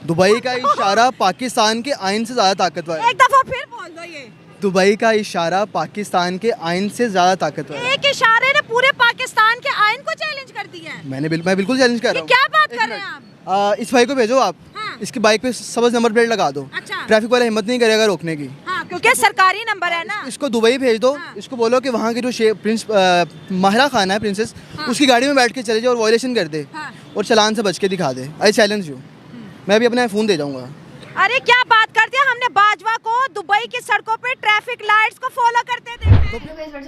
Dubai का इशारा पाकिस्तान के आइन से ज्यादा ताकतवर है। एक दफा फिर बोल दो ये। दुबई का इशारा पाकिस्तान के आइन से ज्यादा ताकतवर है। एक इशारे ने पूरे पाकिस्तान के आइन को चैलेंज कर दिया है। मैं बिल्कुल चैलेंज कर रहा ये हूँ। क्या बात कर रहे हैं आप? इस भाई को भेजो आप। हाँ। इसकी बाइक पे सबज नंबर प्लेट लगा दो। अच्छा। ट्रैफिक वाला हिम्मत नहीं करेगा रोकने की। हाँ, क्योंकि सरकारी नंबर है ना। इसको दुबई भेज दो। हाँ। इसको बोलो कि वहाँ की जो प्रिंस माहिरा खान है प्रिंसेस, हाँ। उसकी गाड़ी में बैठ के चले जाए और वायलेशन कर दे हाँ। और चालान से बच के दिखा दे। I challenge you. मैं भी अपना फ़ोन दे जाऊँगा। अरे क्या बात करते हैं, हमने बाजवा को दुबई की सड़कों पे ट्रैफिक लाइट्स को फॉलो करते देखा है।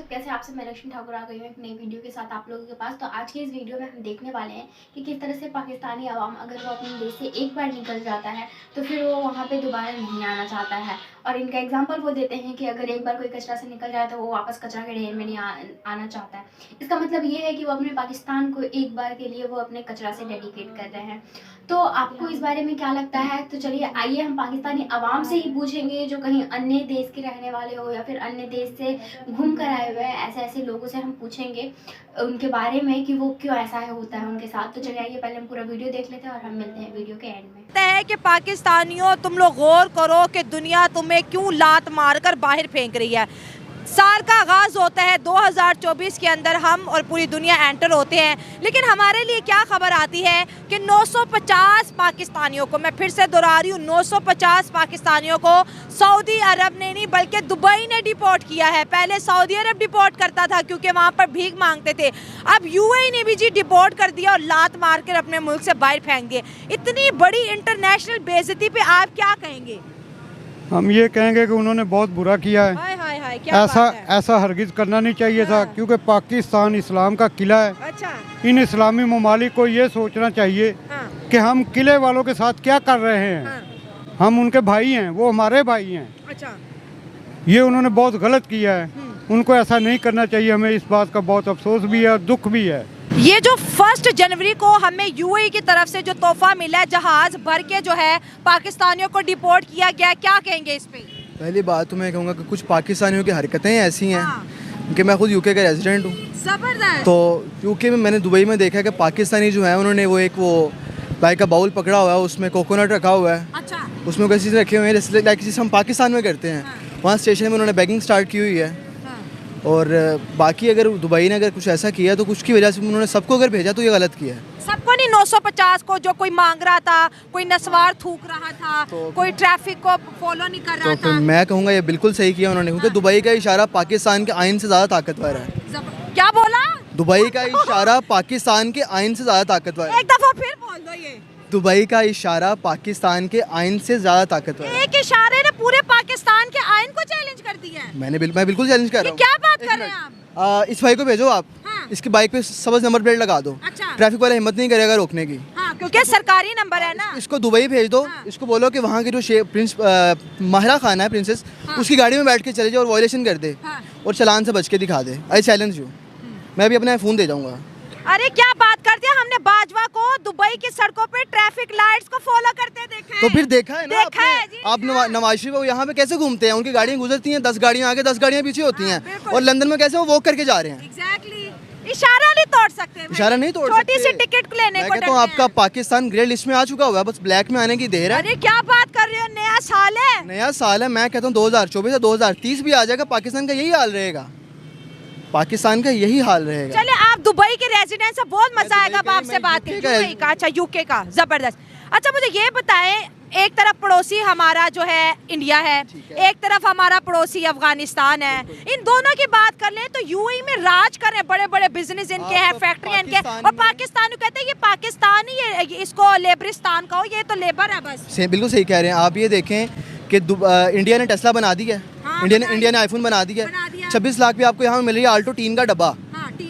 कैसे आपसे मैं लक्ष्मी ठाकुर आ गई हूँ एक नई वीडियो के साथ आप लोगों के पास। तो आज की इस वीडियो में हम देखने वाले हैं कि किस तरह से पाकिस्तानी अवाम अगर वो अपने देश से एक बार निकल जाता है तो फिर वो वहाँ पे दोबारा नहीं आना चाहता है। और इनका एग्जांपल वो देते हैं कि अगर एक बार कोई कचरा से निकल जाए तो वो वापस कचरा के ढेर में नहीं आना चाहता है। इसका मतलब ये है कि वो अपने पाकिस्तान को एक बार के लिए वो अपने कचरा से डेडिकेट कर रहे हैं। तो आपको इस बारे में क्या लगता है? तो चलिए आइए हम पाकिस्तानी अवाम से ही पूछेंगे जो कहीं अन्य देश के रहने वाले हो या फिर अन्य देश से घूम कर आए हुए हैं, ऐसे लोगों से हम पूछेंगे उनके बारे में कि वो क्यों ऐसा होता है उनके साथ। तो चलिए आइए पहले हम पूरा वीडियो देख लेते हैं और हम मिलते हैं वीडियो के एंड में। है कि पाकिस्तानियों तुम लोग गौर करो कि दुनिया तुम्हें क्यों लात मारकर बाहर फेंक रही है। साल का आगाज़ होता है 2024 के अंदर हम और पूरी दुनिया एंटर होते हैं, लेकिन हमारे लिए क्या खबर आती है कि 950 पाकिस्तानियों को, मैं फिर से दोहरा रही हूँ, 950 पाकिस्तानियों को सऊदी अरब ने नहीं बल्कि दुबई ने डिपोर्ट किया है। पहले सऊदी अरब डिपोर्ट करता था क्योंकि वहाँ पर भीख मांगते थे, अब यूएई ने भी जी डिपोर्ट कर दिया और लात मार कर अपने मुल्क से बाहर फेंक दिए। इतनी बड़ी इंटरनेशनल बेइज्जती पे आप क्या कहेंगे? हम ये कहेंगे कि उन्होंने बहुत बुरा किया है। हाय हाय हाय, क्या बात है? ऐसा हरगिज करना नहीं चाहिए था, हाँ। क्योंकि पाकिस्तान इस्लाम का किला है। अच्छा। इन इस्लामी ममालिक को ये सोचना चाहिए हाँ। कि हम किले वालों के साथ क्या कर रहे हैं। हाँ। हम उनके भाई हैं, वो हमारे भाई हैं। अच्छा। ये उन्होंने बहुत गलत किया है, उनको ऐसा नहीं करना चाहिए। हमें इस बात का बहुत अफसोस भी है और दुख भी है। ये जो 1 जनवरी को हमें यूएई की तरफ से जो तोहफा मिला है, जहाज भर के जो है पाकिस्तानियों को डिपोर्ट किया गया, क्या कहेंगे इस पे? पहली बात तो मैं कहूँगा कि कुछ पाकिस्तानियों की हरकतें ऐसी हैं कि मैं खुद यूके का रेजिडेंट हूँ। जबरदस्त। तो यूके में मैंने दुबई में देखा कि पाकिस्तानी जो है उन्होंने वो बाइक का बाउल पकड़ा हुआ है, उसमें कोकोनट रखा हुआ है। अच्छा। उसमें कैसी चीज़ें रखे हुए हैं जैसे लाइक जिसे हम पाकिस्तान में करते हैं। वहाँ स्टेशन में उन्होंने बैगिंग स्टार्ट की हुई है। और बाकी अगर दुबई ने अगर कुछ ऐसा किया तो कुछ की वजह से उन्होंने सबको अगर भेजा तो ये गलत किया है। सबको नहीं, 950 को, जो कोई मांग रहा था, कोई नस्वार थूक रहा था, कोई ट्रैफिक को फॉलो नहीं कर रहा तो फिर था। मैं कहूँगा ये बिल्कुल सही किया उन्होंने, क्योंकि दुबई का इशारा पाकिस्तान के आइन से ज़्यादा ताकतवर है। क्या बोला? दुबई का इशारा पाकिस्तान के आइन से ज़्यादा ताकतवर है। एक दफा फिर बोल दो ये। दुबई का इशारा पाकिस्तान के आइन से ज़्यादा ताकतवर है। एक इशारे ने पूरे पाकिस्तान के आइन को चैलेंज कर दिया है। मैं बिल्कुल चैलेंज कर रहा ये हूँ। क्या बात कर रहे हैं आप? इस भाई को भेजो आप। हाँ। इसकी बाइक पे सबज नंबर प्लेट लगा दो। अच्छा। ट्रैफिक वाला हिम्मत नहीं करेगा रोकने की। हाँ, क्योंकि सरकारी नंबर है ना। इसको दुबई भेज दो। हाँ। इसको बोलो कि वहाँ की जो प्रिंस माहिरा खान है प्रिंसेस, हाँ। उसकी गाड़ी में बैठ के चले जाए और वायलेशन कर दे हाँ। और चालान से बच के दिखा दे। I challenge you. मैं भी अपना फ़ोन दे जाऊँगा। अरे क्या बात करते हैं, हमने बाजवा को दुबई की सड़कों पे ट्रैफिक लाइट्स को फॉलो करते देखा है। तो फिर देखा है ना देखा है आपने? जी, आप नवाज शरीफ वो यहाँ पे कैसे घूमते हैं? उनकी गाड़ियाँ गुजरती हैं, 10 गाड़ियाँ आगे 10 गाड़ियाँ पीछे होती हैं। बिल्कुल। और लंदन में कैसे वो वॉक करके जा रहे हैं। एग्जैक्टली। इशारा नहीं तोड़ सकते भाई। इशारा नहीं तोड़ सकते। छोटी सी टिकट लेने मैं को कहता हूँ डरते आपका हैं। पाकिस्तान ग्रे लिस्ट में आ चुका हुआ है, बस ब्लैक में आने की देर है। अरे क्या बात कर रहे हो, नया साल है। नया साल है। मैं कहता हूँ 2024 से 2030 भी आ जाएगा, पाकिस्तान का यही हाल रहेगा। पाकिस्तान का यही हाल रहेगा। चले, आप दुबई के रेजिडेंट से बहुत मजा आएगा अब आपसे बात यूके करके। यूके का, अच्छा यूके का, जबरदस्त। अच्छा मुझे ये बताएं, एक तरफ पड़ोसी हमारा जो है इंडिया है, एक तरफ हमारा पड़ोसी अफगानिस्तान है। इन दोनों की बात कर लें तो यूएई में राज कर रहे हैं, बड़े बड़े बिजनेस इनके हैं, फैक्ट्री इनके, और पाकिस्तान कहते हैं ये पाकिस्तान ही है, इसको लेबरिस्तान कहो, ये तो लेबर है बस। बिल्कुल सही कह रहे हैं आप। ये देखें कि इंडिया ने टेस्ला बना दी है। हाँ, इंडिया ने आईफोन बना दिया है। 26 लाख भी आपको यहाँ मिल रही है आल्टो टीन का डब्बा।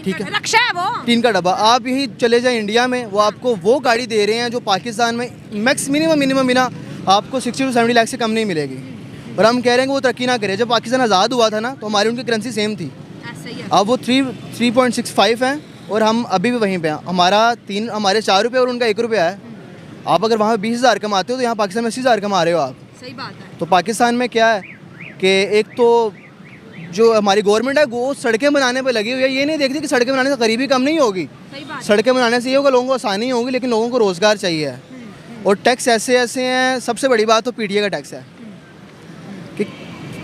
ठीक है, रक्षा है वो टीन का डब्बा। आप यही चले जाए इंडिया में, वो आपको वो गाड़ी दे रहे हैं जो पाकिस्तान में मिनिमम बिना आपको 60 to 70 लाख से कम नहीं मिलेगी। और हम कह रहे हैं कि वो तरक्की ना करे। जब पाकिस्तान आज़ाद हुआ था ना तो हमारी उनकी करेंसी सेम थी। अब वो 3.65 है और हम अभी भी वहीं पे हैं। हमारे 4 रुपये और उनका 1 रुपया है। आप अगर वहाँ 20,000 कमाते हो तो यहाँ पाकिस्तान में 80,000 कमा रहे हो आप। सही बात है। तो पाकिस्तान में क्या है कि एक तो जो हमारी गवर्नमेंट है वो सड़कें बनाने पे लगी हुई है। ये नहीं देखती कि सड़कें बनाने से गरीबी कम नहीं होगी। सही बात। सड़कें बनाने से ये होगा लोगों को आसानी होगी, लेकिन लोगों को रोज़गार चाहिए है। और टैक्स ऐसे ऐसे हैं, सबसे बड़ी बात तो पीटीए का टैक्स है कि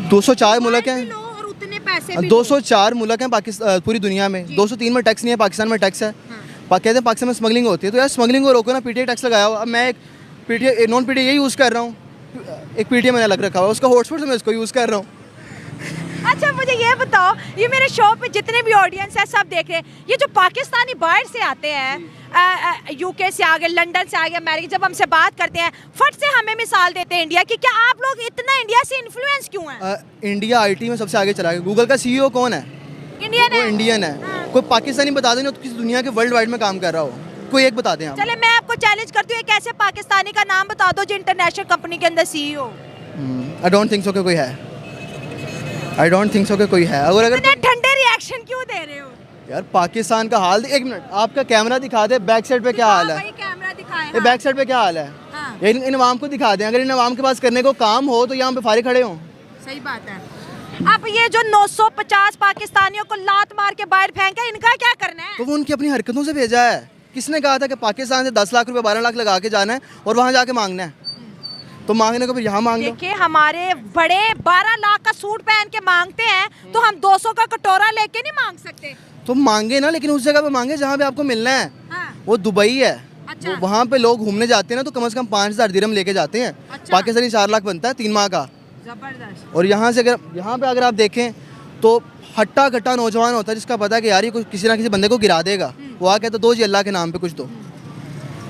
204 मुल्क हैं, और उतने पैसे 204 मुल्क हैं पाकिस्तान पूरी दुनिया में, 203 में टैक्स नहीं है, पाकिस्तान में टैक्स है। कहते हैं पाकिस्तान में स्मगलिंग होती है, तो यार स्मगलिंग को रोको ना, पीटीए टैक्स लगाया हुआ। अब मैं एक पीटीए नॉन पीटीए यूज़ कर रहा हूँ, एक पीटीए मैंने अलग रखा हुआ, उसका हॉटस्पॉट से मैं इसको यूज़ कर रहा हूँ। अच्छा मुझे ये बताओ, ये मेरे शो पे जितने भी ऑडियंस है सब देख रहे हैं, ये जो पाकिस्तानी बाहर से आते हैं, यूके से आ गए, लंदन से आ गए, अमेरिका, जब हमसे बात करते हैं फट से हमें मिसाल देते हैं इंडिया की, क्या आप लोग इतना इंडिया से इन्फ्लुएंस क्यों हैं? इंडिया आईटी में सबसे आगे चला गया। गूगल का सीईओ कौन है? इंडियन वो है। इंडियन है। कोई पाकिस्तानी बता दें तो किसी दुनिया के वर्ल्ड वाइड में काम कर रहा हो, कोई एक बता दें आप। चले मैं आपको चैलेंज करती हूँ, एक ऐसे पाकिस्तानी का नाम बता दो जो इंटरनेशनल कंपनी के अंदर CEO. I don't think so कि कोई है, आई डोंट थिंक सो कि कोई है। अगर इतने ठंडे रिएक्शन क्यों दे रहे हो? यार पाकिस्तान का हाल, एक मिनट आपका कैमरा दिखा दे, बैक साइड पे क्या हाल है, भाई कैमरा दिखाएं। ये बैक साइड पे क्या हाल है, हाँ। इन अवाम को दिखा दें। अगर इन अवाम के पास करने को काम हो तो यहाँ पे फारिग खड़े हों। सही बात है। अब ये जो 950 पाकिस्तानियों को लात मार के बाहर फेंका, इनका क्या करना है? तो वो उनकी अपनी हरकतों से भेजा है। किसने कहा था कि पाकिस्तान से 10 लाख रुपए 12 लाख लगा के जाना है और वहाँ जाके मांगना है? तो मांगने को फिर यहाँ मांग लो। देखिए हमारे बड़े 12 लाख का सूट पहन के मांगते हैं, तो हम 200 का कटोरा लेके नहीं मांग सकते? तो मांगे ना, लेकिन उस जगह पे मांगे जहाँ पे आपको मिलना है। हाँ। वो दुबई है। अच्छा। वहाँ पे लोग घूमने जाते हैं ना, तो कम से कम 5,000 दिरहम लेके जाते हैं। अच्छा। पाकिस्तानी 4 लाख बनता है 3 माह का। जबरदस्त। और यहाँ से अगर यहाँ पे अगर आप देखें तो हट्टा कट्टा नौजवान होता है जिसका पता है कि यार ये किसी ना किसी बंदे को गिरा देगा, वो आ कहता दो जी अल्लाह के नाम पे कुछ दो।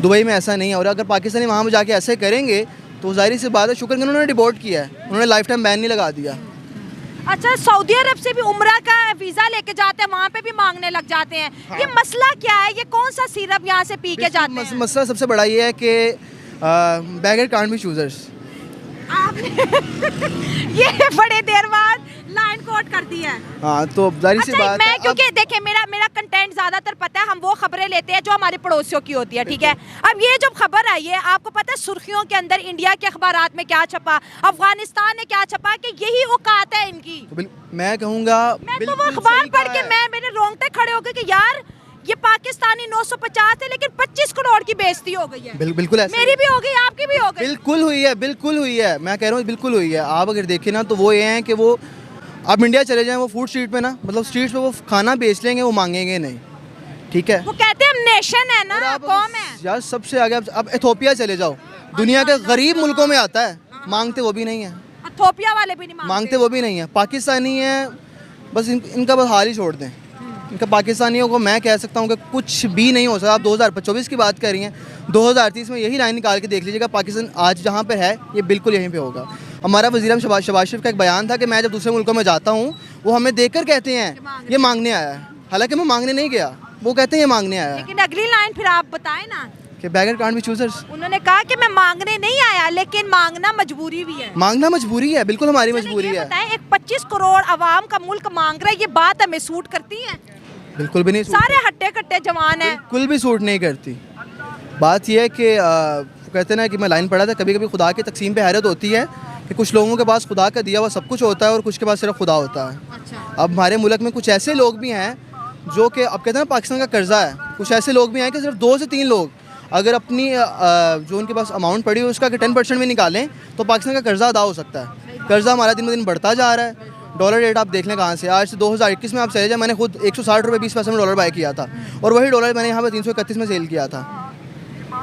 दुबई में ऐसा नहीं है। और अगर पाकिस्तानी वहाँ पर जाके ऐसे करेंगे तो जाहिर सी बात है, शुक्र उन्होंने डिपोर्ट किया है, उन्होंने लाइफ टाइम बैन नहीं लगा दिया। अच्छा, सऊदी अरब से भी उम्रा का वीजा लेके जाते हैं, वहाँ पे भी मांगने लग जाते हैं। हाँ। ये मसला क्या है? ये कौन सा सिरप यहाँ से पी के जाते हैं? मसला सबसे बड़ा ये है कि बेगर कांट बी चूजर्स। ये बड़े देर बाद लाइन कोट कर दी है। हाँ, तो जाहिर सी बात मैं है। क्योंकि देखिए मेरा कंटेंट ज्यादातर पता है, हम वो खबरें लेते हैं जो हमारे पड़ोसियों की होती है, ठीक है। अब ये जब खबर आई है, आपको पता है सुर्खियों के अंदर इंडिया के अखबारात में क्या छपा, अफगानिस्तान ने क्या छपा, कि यही औकात है इनकी। तो मैं कहूँगा, मैं तो वो अखबार पढ़ के मेरे रोंगटे खड़े हो गए कि यार ये पाकिस्तानी 950 है, लेकिन 25 करोड़ की बेइज्जती हो गई है। बिल्कुल ऐसे मेरी भी हो गई, आपकी भी हो गई। बिल्कुल हुई है, बिल्कुल हुई है। मैं कह रहा हूँ बिल्कुल हुई है। आप अगर देखें ना तो वो ये हैं कि वो आप इंडिया चले जाएं, वो फूड स्ट्रीट पे ना, मतलब स्ट्रीट पे वो खाना बेच लेंगे, वो मांगेंगे नहीं, ठीक है। वो कहते हैं हम नेशन है ना, कौम है यार। सबसे आगे अब इथोपिया चले जाओ, दुनिया के गरीब मुल्कों में आता है, मांगते वो भी नहीं है। इथोपिया वाले भी नहीं मांगते वो भी नहीं है। पाकिस्तानी है, बस इनका बस हाल ही छोड़ दें। इनका पाकिस्तानियों को मैं कह सकता हूँ कि कुछ भी नहीं हो सकता। आप 2024 की बात कर रही हैं, 2030 में यही लाइन निकाल के देख लीजिएगा, पाकिस्तान आज जहाँ पे है ये बिल्कुल यहीं पे होगा। हमारा वज़ीर शहबाज शरीफ का एक बयान था कि मैं जब दूसरे मुल्कों में जाता हूँ वो हमें देखकर कहते हैं ये मांगने आया है, हालांकि मैं मांगने नहीं गया, वो कहते हैं ये मांगने आया है। लेकिन अगली लाइन फिर आप बताएं ना कि बेगर कांट बी चूजर्स। उन्होंने कहा कि मैं मांगने नहीं आया, लेकिन मांगना मजबूरी भी है। मांगना मजबूरी है, बिल्कुल हमारी मजबूरी है। बताएं, एक 25 करोड़ आवाम का मुल्क मांग रहा है, ये बात हमें सूट करती है? बिल्कुल भी नहीं। सारे हट्टे कट्टे जवान हैं, बिल्कुल भी सूट नहीं करती। बात यह है कि कहते हैं ना कि मैं लाइन पढ़ा था, कभी कभी खुदा की तकसीम पे हैरत होती है कि कुछ लोगों के पास खुदा का दिया हुआ सब कुछ होता है और कुछ के पास सिर्फ खुदा होता है। अच्छा। अब हमारे मुल्क में कुछ ऐसे लोग भी हैं जो कि अब कहते हैं ना पाकिस्तान का कर्जा है, कुछ ऐसे लोग भी हैं कि सिर्फ 2 से 3 लोग अगर अपनी जो उनके पास अमाउंट पड़ी हो उसका 10% भी निकालें तो पाकिस्तान का कर्जा अदा हो सकता है। कर्जा हमारा दिन ब दिन बढ़ता जा रहा है। डॉलर रेट आप देख लें कहाँ से, आज से 2021 में आप चले जाए, मैंने खुद 160 रुपये 20 पैसे में डॉलर बाय किया था और वही डॉलर मैंने यहाँ पर 331 में सेल किया था।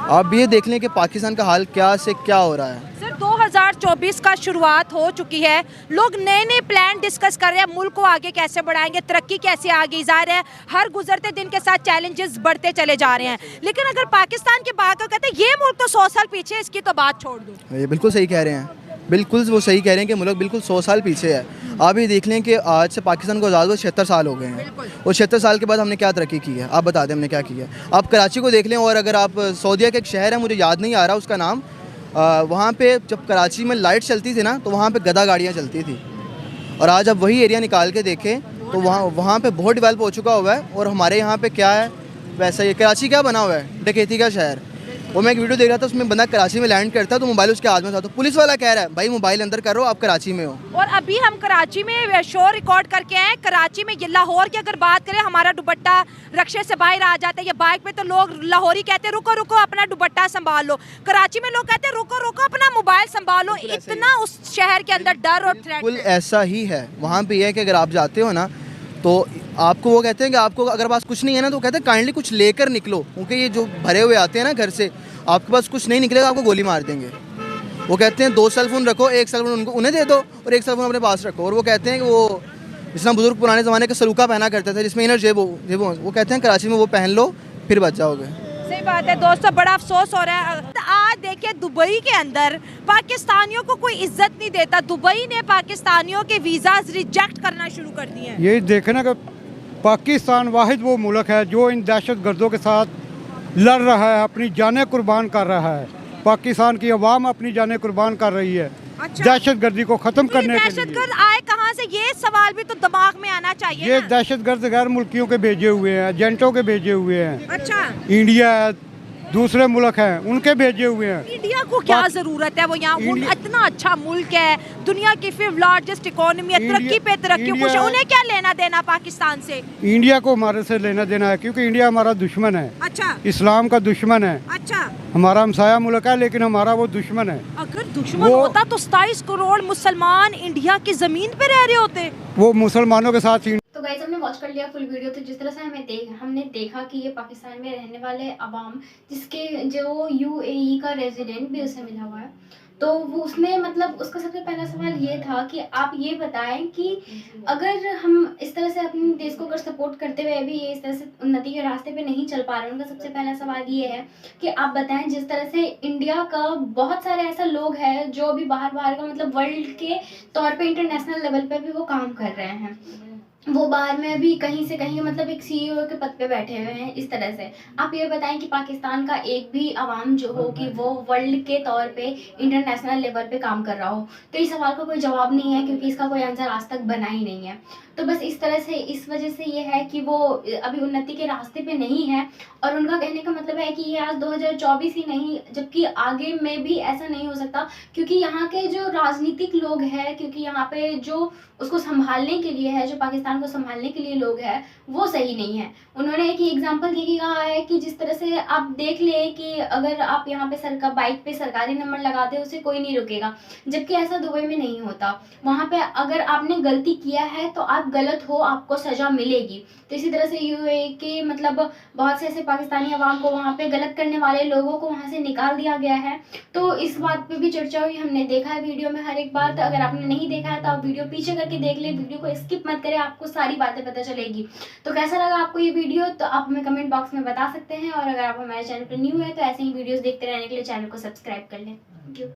आप ये देख लें कि पाकिस्तान का हाल क्या से क्या हो रहा है। सर 2024 का शुरुआत हो चुकी है, लोग नए नए प्लान डिस्कस कर रहे हैं, मुल्क को आगे कैसे बढ़ाएंगे, तरक्की कैसे आगे। ज़ाहिर है हर गुजरते दिन के साथ चैलेंजेस बढ़ते चले जा रहे हैं, लेकिन अगर पाकिस्तान की बात हो कहते हैं ये मुल्क तो 100 साल पीछे, इसकी तो बात छोड़ दो। ये बिल्कुल सही कह रहे हैं, बिल्कुल वो सही कह रहे हैं कि मुल्क बिल्कुल 100 साल पीछे है। आप ये देख लें कि आज से पाकिस्तान को आज़ाद हुए 76 साल हो गए हैं और 76 साल के बाद हमने क्या तरक्की की है, आप बता दें हमने क्या किया है। आप कराची को देख लें, और अगर आप सऊदीया का एक शहर है, मुझे याद नहीं आ रहा उसका नाम, वहाँ पे जब कराची में लाइट चलती थी ना तो वहाँ पे गधा गाड़ियाँ चलती थी, और आज आप वही एरिया निकाल के देखें तो वहाँ पे बहुत डेवलप हो चुका हुआ है। और हमारे यहाँ पे क्या है वैसा ही, कराची क्या बना हुआ है, डकैती का शहर। और मैं एक वीडियो देख रहा था, उसमें बंदा कराची में लैंड करता है तो मोबाइल उसके हाथ में था, तो पुलिस वाला कह रहा है भाई मोबाइल अंदर करो, आप कराची में हो। और अभी हम कराची में शो रिकॉर्ड करके आए। कराची में ये लाहौर की अगर बात करें, हमारा दुपट्टा रक्शे से बाहर आ जाता है, या बाइक पे तो लोग लाहौरी कहते हैं रुको रुको अपना दुपट्टा संभाल लो। कराची में लोग कहते हैं रुको रुको अपना मोबाइल संभाल लो। इतना उस शहर के अंदर डर और थ्रेट बिल्कुल ऐसा ही है। वहाँ पे ये है कि अगर आप जाते हो ना तो आपको वो कहते हैं कि आपको अगर पास कुछ नहीं है ना तो कहते हैं काइंडली कुछ लेकर निकलो, क्योंकि ये जो भरे हुए आते हैं ना घर से, आपके पास कुछ नहीं निकलेगा आपको गोली मार देंगे। वो कहते हैं 2 सेल फोन रखो, एक सेल फोन उन्हें दे दो और एक सेल फोन अपने पास रखो। और वो कहते हैं कि वो जितना बुजुर्ग पुराने ज़माने का सलूका पहना करते थे जिसमें इनर जेब हो, वो कहते हैं कराची में वो पहन लो फिर बच जाओगे। सही बात है दोस्तों, बड़ा अफसोस हो रहा है। आज देखिए दुबई के अंदर पाकिस्तानियों को कोई इज्जत नहीं देता। दुबई ने पाकिस्तानियों के वीज़ाज रिजेक्ट करना शुरू कर दिए हैं। यही देखना कि पाकिस्तान वाहिद वो मुल्क है जो इन दहशत गर्दों के साथ लड़ रहा है, अपनी जानें कुर्बान कर रहा है। पाकिस्तान की अवाम अपनी जानें कुर्बान कर रही है दहशत गर्दी को ख़त्म करने के लिए। दहशतगर्द आए कहाँ से, ये सवाल भी तो दिमाग में आना चाहिए। ये दहशत गर्द गैर मुल्कियों के भेजे हुए हैं, एजेंटों के भेजे हुए हैं। अच्छा, इंडिया है, दूसरे मुल्क हैं, उनके भेजे हुए हैं। इंडिया को क्या जरूरत है? वो यहाँ इतना अच्छा मुल्क है, दुनिया की 5th लार्जेस्ट इकोनॉमी है, तरक्की पे तरक्की, कुछ उन्हें क्या लेना देना पाकिस्तान से? इंडिया को हमारे से लेना देना है, क्योंकि इंडिया हमारा दुश्मन है। अच्छा, इस्लाम का दुश्मन है। अच्छा, हमारा हमसाया मुल्क है लेकिन हमारा वो दुश्मन है। अगर दुश्मन होता तो 27 करोड़ मुसलमान इंडिया की जमीन पे रह रहे होते। वो मुसलमानों के साथ तो गाइस हमने वॉच कर लिया फुल वीडियो। तो जिस तरह से हमने देखा कि ये पाकिस्तान में रहने वाले अवाम, जिसके जो UAE का रेजिडेंट भी उसे मिला हुआ है, तो वो उसने मतलब उसका सबसे पहला सवाल ये था कि आप ये बताएं कि अगर हम इस तरह से अपने देश को अगर सपोर्ट करते हुए भी ये इस तरह से उन्नति के रास्ते पे नहीं चल पा रहे, उनका सबसे पहला सवाल ये है कि आप बताएं जिस तरह से इंडिया का बहुत सारे ऐसा लोग हैं जो अभी बाहर का मतलब वर्ल्ड के तौर पे इंटरनेशनल लेवल पे भी वो काम कर रहे हैं, वो बाहर में भी कहीं से कहीं मतलब एक CEO के पद पे बैठे हुए हैं। इस तरह से आप ये बताएं कि पाकिस्तान का एक भी अवाम जो हो कि वो वर्ल्ड के तौर पे इंटरनेशनल लेवल पे काम कर रहा हो। तो इस सवाल का कोई जवाब नहीं है, क्योंकि इसका कोई आंसर आज तक बना ही नहीं है। तो बस इस तरह से इस वजह से ये है कि वो अभी उन्नति के रास्ते पे नहीं है। और उनका कहने का मतलब है कि ये आज 2024 ही नहीं, जबकि आगे में भी ऐसा नहीं हो सकता, क्योंकि यहाँ के जो राजनीतिक लोग हैं, क्योंकि यहाँ पे जो उसको संभालने के लिए है, जो पाकिस्तान को संभालने के लिए लोग हैं, वो सही नहीं है। उन्होंने एक एग्जांपल देके कहा है कि जिस तरह से आप देख ले कि अगर आप यहाँ पे बाइक पे सरकारी नंबर लगाते उसे कोई नहीं रुकेगा, जबकि ऐसा दुबई में नहीं होता। वहाँ पे अगर आपने गलती किया है तो आप गलत हो, आपको सजा मिलेगी। तो इसी तरह से UAE के मतलब बहुत से ऐसे पाकिस्तानी अवाम को वहाँ पे गलत करने वाले लोगों को वहाँ से निकाल दिया गया है। तो इस बात पे भी चर्चा हुई, हमने देखा है वीडियो में हर एक बात। अगर आपने नहीं देखा है तो आप वीडियो पीछे करके देख ले, वीडियो को स्किप मत करें, आपको सारी बातें पता चलेगी। तो कैसा लगा आपको ये वीडियो तो आप हमें कमेंट बॉक्स में बता सकते हैं। और अगर आप हमारे चैनल पर न्यू है तो ऐसे ही वीडियोस देखते रहने के लिए चैनल को सब्सक्राइब कर लें।